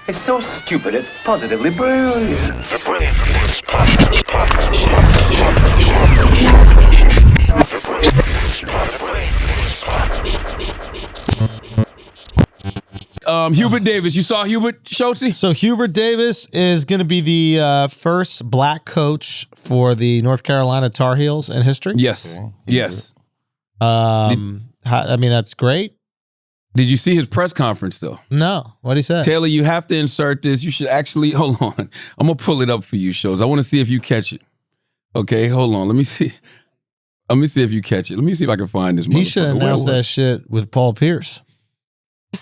It's so stupid, it's positively brilliant. The Brilliant Idiots podcast. Hubert Davis. You saw Hubert Schulz? So Hubert Davis is going to be the first black coach for the North Carolina Tar Heels in history. Yes. Okay. Yes. I mean, that's great. Did you see his press conference, though? No. What'd he say? Taylor, you have to insert this. You should actually, hold on. I'm going to pull it up for you, Schulz. I want to see if you catch it. Okay, hold on. Let me see. Let me see if you catch it. Let me see if I can find this. He should announce that shit with Paul Pierce.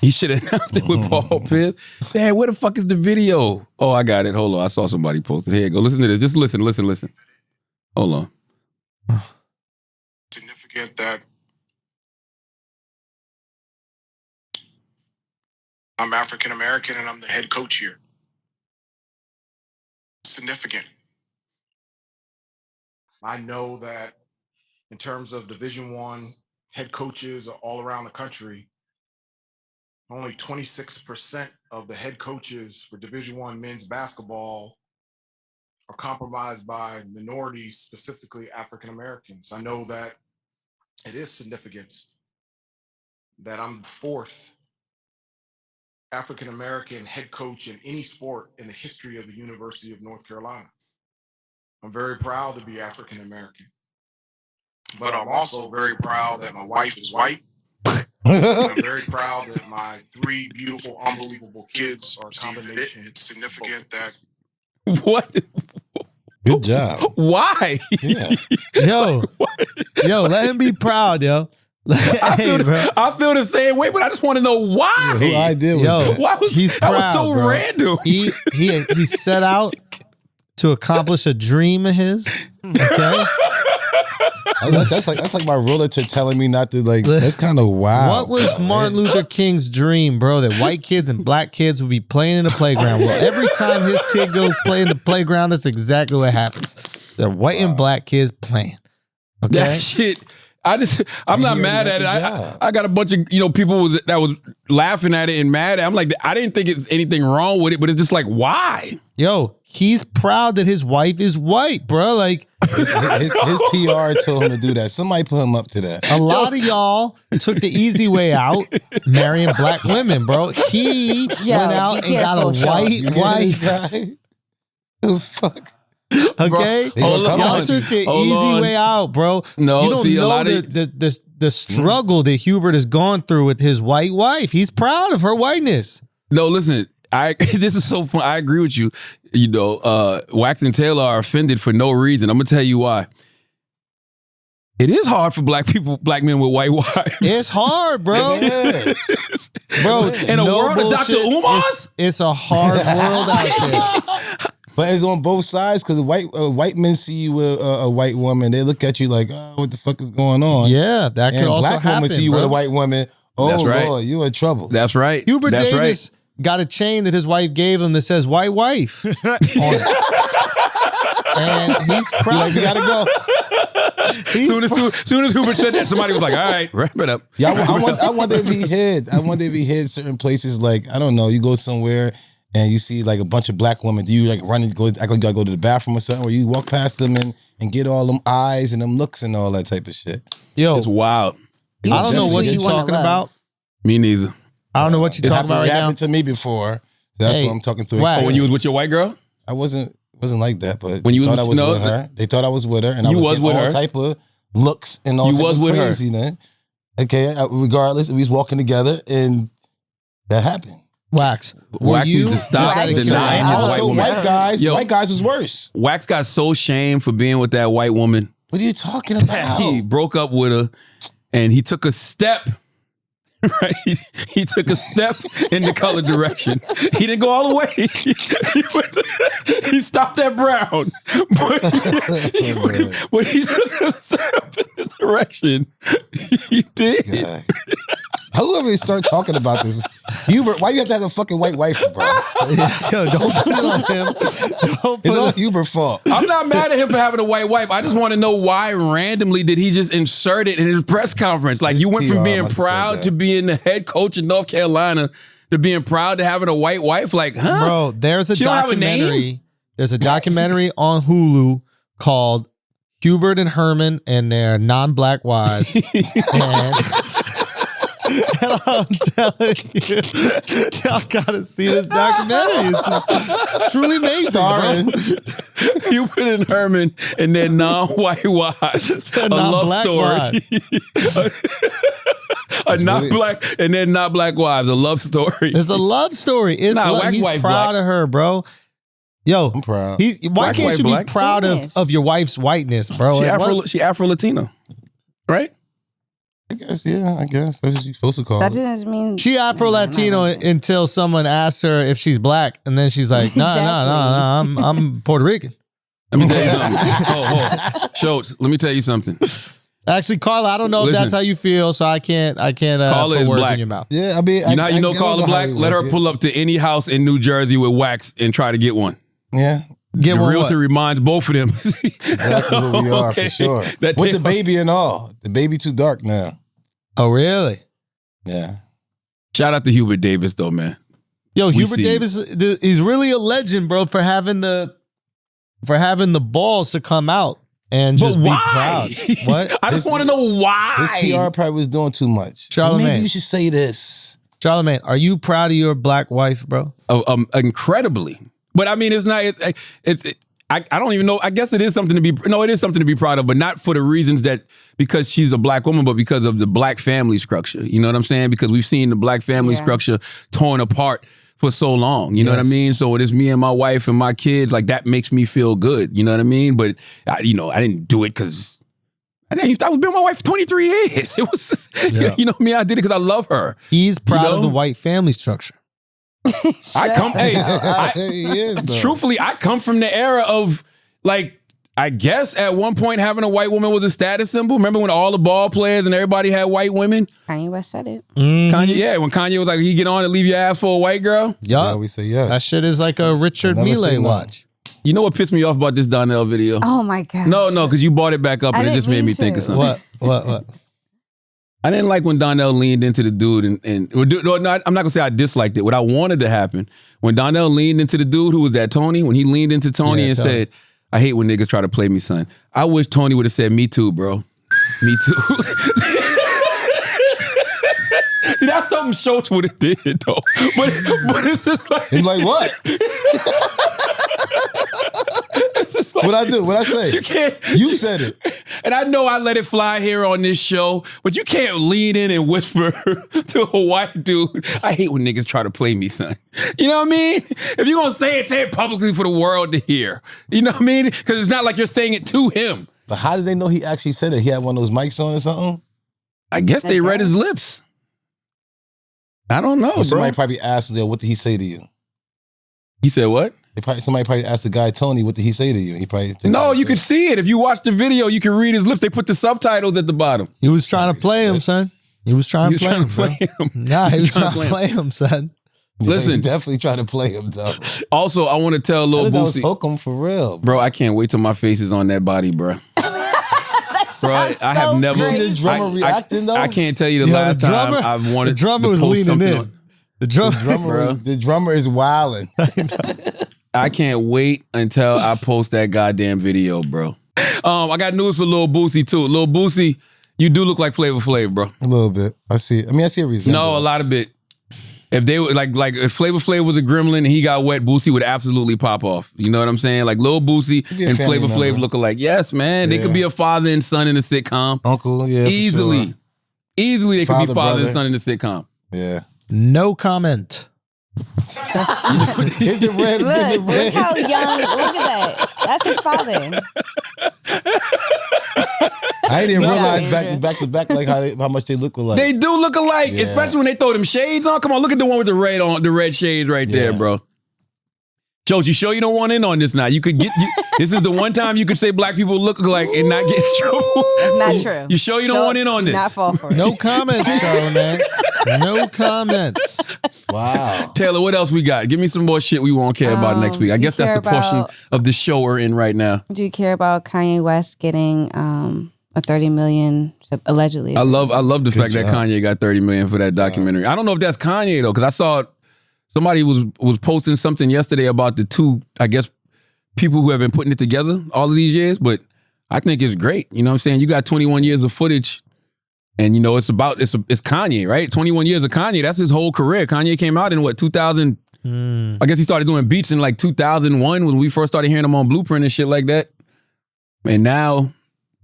He should have announced it with Paul Pierce. Man, where the fuck is the video? Oh, I got it. Hold on. I saw somebody post it. Here you go. Listen to this. Just listen. Hold on. Significant that I'm African American and I'm the head coach here. Significant. I know that in terms of Division I head coaches all around the country, only 26% of the head coaches for Division I men's basketball are compromised by minorities, specifically African Americans. I know that it is significant that I'm the fourth African American head coach in any sport in the history of the University of North Carolina. I'm very proud to be African American, but I'm also very proud that my wife is white. I'm very proud that my three beautiful, unbelievable kids are a combination. It's significant that. What? Good job. Why? Yeah. Yo, let him be proud, yo. I feel the same way, but I just want to know why. Yeah, who idea was that? Why was he's proud, that was so bro. random? He set out to accomplish a dream of his. Okay. That's like my realtor telling me not to like. That's kind of wild. What was Martin Luther King's dream, bro? That white kids and black kids would be playing in the playground. Well, every time his kid goes play in the playground, that's exactly what happens. They're white and black kids playing. Okay. That shit. I'm not mad at it. I got a bunch of people that was laughing at it and mad at it. I'm like, I didn't think it's anything wrong with it, but it's just like, why? Yo, he's proud that his wife is white, bro. Like his PR told him to do that. Somebody put him up to that. a lot of y'all took the easy way out, marrying black women, bro. He went out and got a white wife. The fuck. Okay, y'all took the easy way out, bro. No, you don't see, know the struggle that Hubert has gone through with his white wife. He's proud of her whiteness. No, listen, this is so fun. I agree with you. Wax and Taylor are offended for no reason. I'm gonna tell you why. It is hard for black men with white wives. It's hard, bro. Bro, in a world of Dr. Umars, it's a hard world out there. But it's on both sides because white men see you with a white woman, they look at you like, oh, what the fuck is going on? Yeah, that could also happen. And black women see you with a white woman, oh, that's right. Lord, you in trouble. That's right. Hubert Davis got a chain that his wife gave him that says white wife on it. And he's proud. Like, we gotta go. Soon as Hubert said that, somebody was like, all right, wrap it up. Yeah, I wonder if he hid. I wonder if he hid certain places, like, I don't know, you go somewhere and you see like a bunch of black women, do you like run and go, act like you gotta go to the bathroom or something, or you walk past them and get all them eyes and them looks and all that type of shit? Yo, it's wild. I don't know what you're talking about. Me neither. I don't know what you're talking about right now. It happened to me before. So that's what I'm talking through. Wow. Oh, when you was with your white girl? I wasn't like that, but when you thought I was with her. They thought I was with her, and I was with all her. Type of looks and all type of crazy, man. Okay, regardless, we was walking together, and that happened. Wax. Wax needs to stop denying his white woman. White guys was worse. Wax got so shamed for being with that white woman. What are you talking about? He broke up with her, and he took a step. Right, he took a step in the color direction. He didn't go all the way. He stopped at brown, but he took a step in the direction. He did. Whoever start talking about this, Hubert, why you have to have a fucking white wife, bro? Yo, don't put it on him. It's all Hubert's fault. I'm not mad at him for having a white wife. I just want to know why randomly did he just insert it in his press conference? Like, you went from being proud to being the head coach in North Carolina to being proud to having a white wife? Like, huh? Bro, there's a She don't have a name? documentary. There's a documentary on Hulu called Hubert and Herman and their non-black wives. And I'm telling you, y'all gotta see this documentary. It's truly amazing. Starring. Hubert and Herman and their non-white wives. A love non-black story. A not really- black and then not black wives. A love story. It's a love story. It's Nah, like, white he's wife proud black. of her, bro. Yo, I'm proud. why Black can't wife you be black? proud of your wife's whiteness, bro? She Like, what? She Afro-Latino, right? I guess, yeah, I guess. That's what you're supposed to call That it. doesn't mean She Afro-Latino until someone asks her if she's black, and then she's like, nah, I'm Puerto Rican. Let me tell you something. Oh, Schultz, let me tell you something. Actually, Carla, I don't know if that's how you feel, so I can't Carla put is words black. in your mouth. Yeah, I mean, You know how you know I Carla don't know Black? how you Let her work it. pull up to any house in New Jersey with wax and try to get one. Yeah, Get The one realtor what? reminds both of them. exactly what we are Okay. for sure. That With they- the baby and all. The baby too dark now. Oh, really? Yeah. Shout out to Hubert Davis, though, man. Yo, We Hubert see you. Davis, he's really a legend, bro, for having the balls to come out and just But be why? proud. What? I just His- want to know why. His PR probably was doing too much. Charlamagne. Maybe you should say this. Charlamagne, are you proud of your black wife, bro? Incredibly. But I mean, it's not. I don't even know. I guess it is something to be. No, it is something to be proud of, but not for the reasons that because she's a black woman, but because of the black family structure. You know what I'm saying? Because we've seen the black family structure torn apart for so long. You know what I Yes. mean? So it is me and my wife and my kids. Like that makes me feel good. You know what I mean? But I didn't do it because. I was been with my wife for 23 years. It was, you know what I mean? I did it because I love her. He's proud know? of the white family structure. He is, though. Truthfully, I come from the era of like, I guess at one point having a white woman was a status symbol. Remember when all the ball players and everybody had white women? Kanye West said it. Kanye, when Kanye was like, he get on and leave your ass for a white girl. Yeah, Yup. we say yes. That shit is like a Richard Never say Mille no. watch. You know what pissed me off about this Donnell video? Oh my god. No, because you brought it back up I and it didn't just made mean me think of to. something. What? I didn't like when Donnell leaned into the dude I'm not gonna say I disliked it. What I wanted to happen when Donnell leaned into the dude who was that Tony, when he leaned into Tony Yeah, and Tony. said, I hate when niggas try to play me, son. I wish Tony would have said, me too, bro. Me too. See, that's something Schultz would have did though. But it's just like He's like, what? What I do? What I say? you can't. You said it. And I know I let it fly here on this show, but you can't lean in and whisper to a white dude, I hate when niggas try to play me, son. You know what I mean? If you're going to say it publicly for the world to hear. You know what I mean? Because it's not like you're saying it to him. But how did they know he actually said it? He had one of those mics on or something? I guess they read his lips. I don't know, Or bro. somebody probably asked them, what did he say to you? He said what? Somebody probably asked the guy, Tony, what did he say to you? He probably No, you could see it. If you watch the video, you can read his lips. They put the subtitles at the bottom. He was trying to play him, son. He was trying He to was play trying him. to play him. Nah, he was trying to play him, son. Listen. He definitely tried to play him, though. Also, I want to tell I Lil thought that was Boosie. Hokum for real. Bro, I can't wait till my face is on that body, bro. Bro, I have never. You see the drummer reacting, though? I can't tell you the Yo, last time I've wanted. the drummer to was post leaning something in. on- The drummer, The drummer is wilding. I can't wait until I post that goddamn video, bro. I got news for Lil Boosie too. Lil Boosie, you do look like Flavor Flav, bro. A little bit. I see a resemblance. No, a lot of it. If they were like if Flavor Flav was a gremlin and he got wet, Boosie would absolutely pop off. You know what I'm saying? Like Lil Boosie Be a and family Flavor Flav member. look alike. Yes, man. They could Yeah. be a father and son in a sitcom. Uncle, yeah. for Easily. sure. Easily they could be Father, father and brother. son in a sitcom. Yeah. no comment. Is it red? Is it Look red? how young. Look at that. That's his father. I didn't No, realize Andrew. back to back like how much they look alike. They do look alike, Yeah. especially when they throw them shades on. Come on, look at the one with the red on, the red shades right there, Yeah. bro. Joe, you sure you don't want in on this now? You could get. This is the one time you could say black people look alike and not get in trouble. That's not true. You sure you don't want in on Do this? Not fall for it. No comments, Charlamagne. No comments. Wow. Taylor, what else we got? Give me some more shit we won't care about next week. I do guess you that's the care portion about- of the show we're in right now. Do you care about Kanye West getting a 30 million allegedly? I love the fact that job. Kanye got 30 million for that documentary. I don't know if that's Kanye though, because I saw somebody was posting something yesterday about the two, I guess, people who have been putting it together all of these years, but I think it's great. You know what I'm saying? You got 21 years of footage, and you know it's Kanye, right? 21 years of Kanye. That's his whole career. Kanye came out in what 2000. I guess he started doing beats in like 2001 when we first started hearing him on Blueprint and shit like that. And now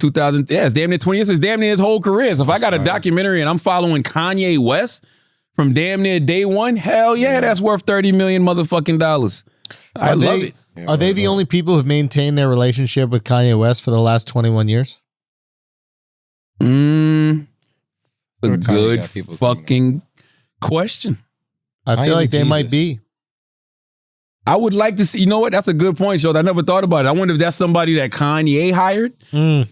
2000, yeah, it's damn near 20 years. It's damn near his whole career. So if I got a documentary and I'm following Kanye West from damn near day one, hell yeah, that's worth $30 million motherfucking dollars. I love it. Are they the only people who've maintained their relationship with Kanye West for the last 21 years? A good fucking question. I feel like they might be. I would like to see, you know what? That's a good point, Schulz. I never thought about it. I wonder if that's somebody that Kanye hired. You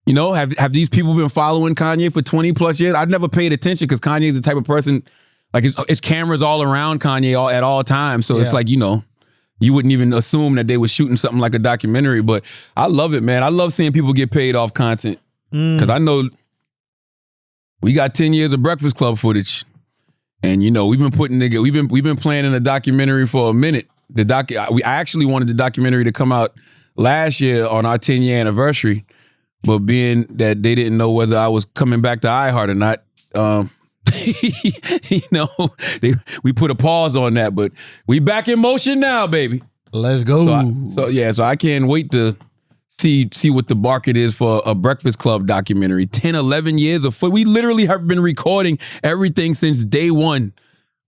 know, have these people been following Kanye for 20 plus years? I've never paid attention because Kanye's the type of person, like it's cameras all around Kanye at all times. So it's like, you know, you wouldn't even assume that they were shooting something like a documentary. But I love it, man. I love seeing people get paid off content. Because I know we got 10 years of Breakfast Club footage. And you know, we've been planning a documentary for a minute. I actually wanted the documentary to come out last year on our 10-year anniversary, but being that they didn't know whether I was coming back to iHeart or not, you know, we put a pause on that. But we back in motion now, baby. Let's go. So I can't wait to see what the market is for a Breakfast Club documentary. 10, 11 years of foot. We literally have been recording everything since day one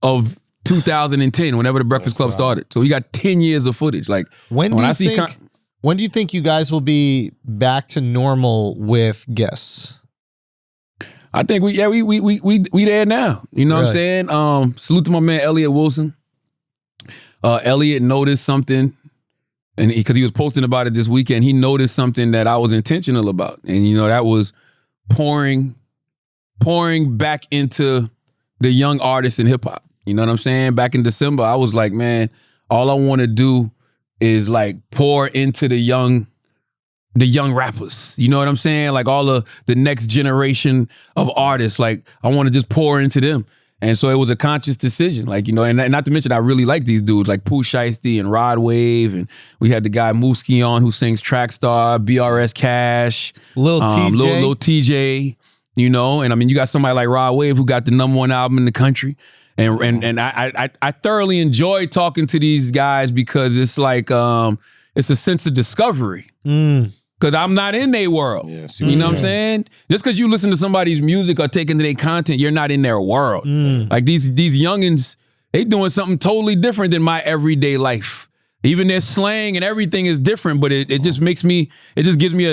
of 2010, whenever the Breakfast Club started. So we got 10 years of footage. Like when do you think you guys will be back to normal with guests? I think we there now. You know what I'm saying? Salute to my man Elliot Wilson. Elliot noticed something, and because he was posting about it this weekend, he noticed something that I was intentional about, and you know that was pouring back into the young artists in hip hop. You know what I'm saying? Back in December, I was like, man, all I want to do is like pour into the young rappers. You know what I'm saying? Like all of the next generation of artists. Like I want to just pour into them. And so it was a conscious decision. Like, you know, and not to mention I really like these dudes like Pooh Shiesty and Rod Wave. And we had the guy Mooski on who sings Trackstar, BRS Cash. Lil TJ. You know, and I mean, you got somebody like Rod Wave who got the #1 album in the country. And I thoroughly enjoy talking to these guys because it's like it's a sense of discovery. Because I'm not in their world. You know what I'm saying? Just because you listen to somebody's music or take into their content, you're not in their world. Like these youngins, they doing something totally different than my everyday life. Even their slang and everything is different, but it just gives me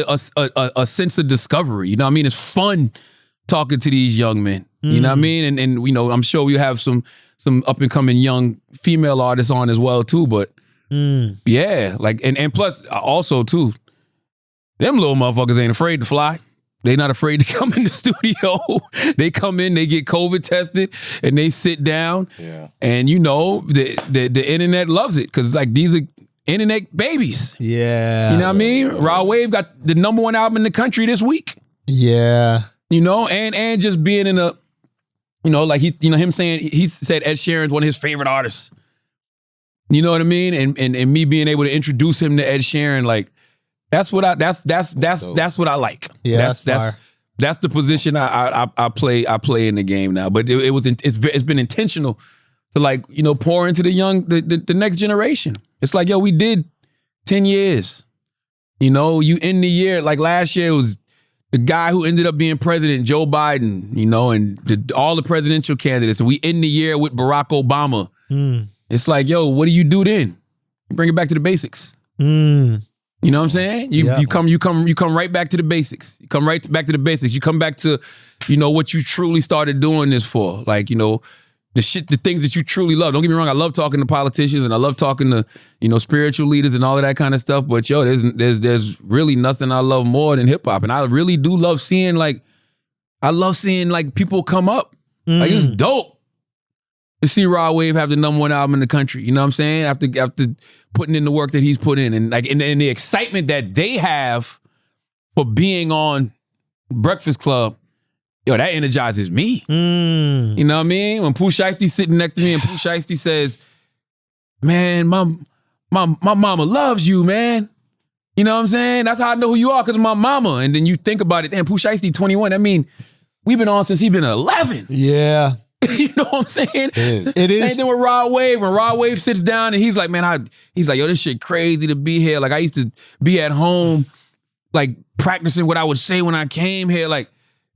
a sense of discovery. You know what I mean? It's fun talking to these young men. You know what I mean? And you know, I'm sure we have some up and coming young female artists on as well too. But yeah, like and plus also too, them little motherfuckers ain't afraid to fly. They not afraid to come in the studio. They come in, they get COVID tested, and they sit down. And you know, the internet loves it because like these are internet babies. You know what I mean? Rod Wave got the #1 album in the country this week. You know, and just being in a, you know, like him saying, he said Ed Sheeran's one of his favorite artists. You know what I mean? And me being able to introduce him to Ed Sheeran, like that's what I like. That's the position I play in the game now. But it's been intentional to like, you know, pour into the next generation. It's like, yo, we did 10 years. You know, you end the year, like last year it was the guy who ended up being president, Joe Biden, you know, and all the presidential candidates. And we end the year with Barack Obama. It's like, yo, what do you do then? You bring it back to the basics. You know what I'm saying? You come right back to the basics. You come right back to the basics. You come back to, you know, what you truly started doing this for. Like, you know, the things that you truly love. Don't get me wrong, I love talking to politicians and I love talking to, you know, spiritual leaders and all of that kind of stuff. But yo, there's really nothing I love more than hip hop. And I really do love seeing like people come up. Like it's dope to see Rod Wave have the #1 album in the country. You know what I'm saying? After putting in the work that he's put in and like and the excitement that they have for being on Breakfast Club. Yo, that energizes me. You know what I mean? When Pooh Shiesty's sitting next to me and Pooh Shiesty says, man, my mama loves you, man. You know what I'm saying? That's how I know who you are, because of my mama. And then you think about it, damn, Pooh Shiesty 21. I mean, we've been on since he been 11. Yeah. You know what I'm saying? It is. It is. Same thing with Rod Wave. When Rod Wave sits down and he's like, man, he's like, yo, this shit crazy to be here. Like, I used to be at home, like, practicing what I would say when I came here. Like,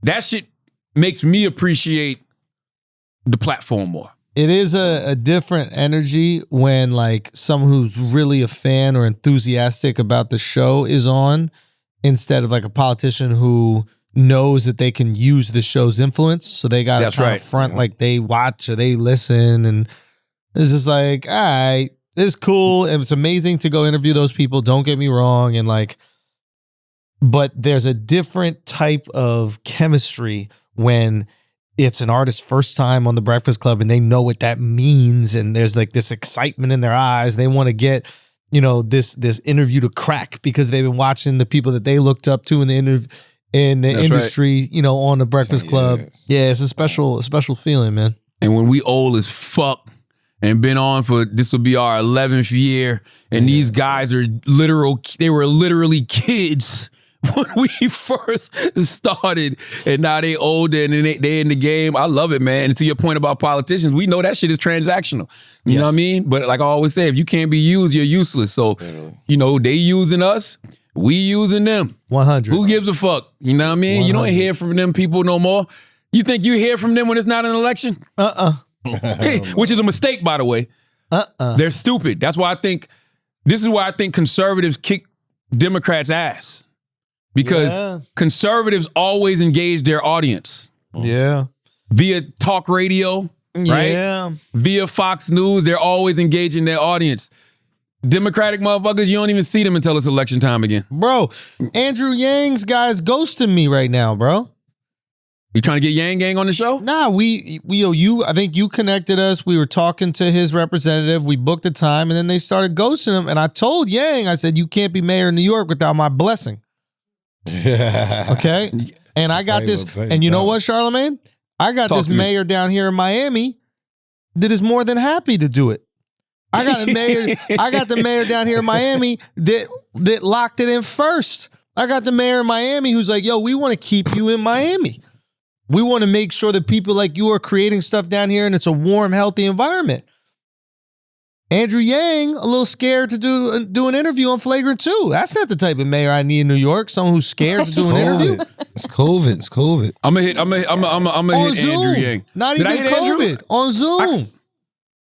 that shit makes me appreciate the platform more. It is a different energy when like someone who's really a fan or enthusiastic about the show is on, instead of like a politician who knows that they can use the show's influence. So they got to kind of front like they watch or they listen. And it's just like, all right, it's cool. And it's amazing to go interview those people. Don't get me wrong. And like, but there's a different type of chemistry when it's an artist's first time on the Breakfast Club and they know what that means. And there's like this excitement in their eyes. They want to get, you know, this interview to crack because they've been watching the people that they looked up to in the industry, right, you know, on the Breakfast Club. Yeah, it's a special feeling, man. And when we old as fuck and been on for, this will be our 11th year, and these guys are they were literally kids when we first started, and now they older and they in the game. I love it, man. And to your point about politicians, we know that shit is transactional. You know what I mean? But like I always say, if you can't be used, you're useless. So, you know, they using us, we using them. 100. Who gives a fuck? You know what I mean? 100. You don't hear from them people no more. You think you hear from them when it's not an election? Which is a mistake, by the way. They're stupid. That's why this is why I think conservatives kick Democrats' ass. Because conservatives always engage their audience. Yeah. Via talk radio, right? Yeah. Via Fox News, they're always engaging their audience. Democratic motherfuckers, you don't even see them until it's election time again. Bro, Andrew Yang's guy's ghosting me right now, bro. You trying to get Yang Gang on the show? Nah, I think you connected us. We were talking to his representative. We booked a time, and then they started ghosting him. And I told Yang, I said, you can't be mayor of New York without my blessing. Okay? And I got this, and you know what, Charlamagne? I got this mayor down here in Miami that is more than happy to do it. I got the mayor down here in Miami that locked it in first. I got the mayor in Miami who's like, yo, we want to keep you in Miami. We want to make sure that people like you are creating stuff down here and it's a warm, healthy environment. Andrew Yang, a little scared to do an interview on Flagrant 2. That's not the type of mayor I need in New York. Someone who's scared to do an interview. It's COVID. I'm gonna hit Andrew Yang. Not even COVID. On Zoom.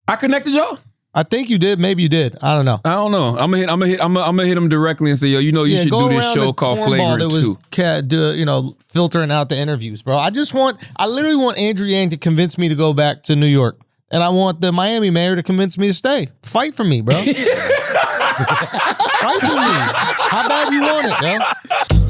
I connected y'all? I think you did. Maybe you did. I don't know. I'm gonna hit him directly and say, yo, you know, you should do this show called Flagrant 2. Filtering out the interviews, bro. I literally want Andrew Yang to convince me to go back to New York. And I want the Miami mayor to convince me to stay. Fight for me, bro. Fight for me. How bad you want it, yo?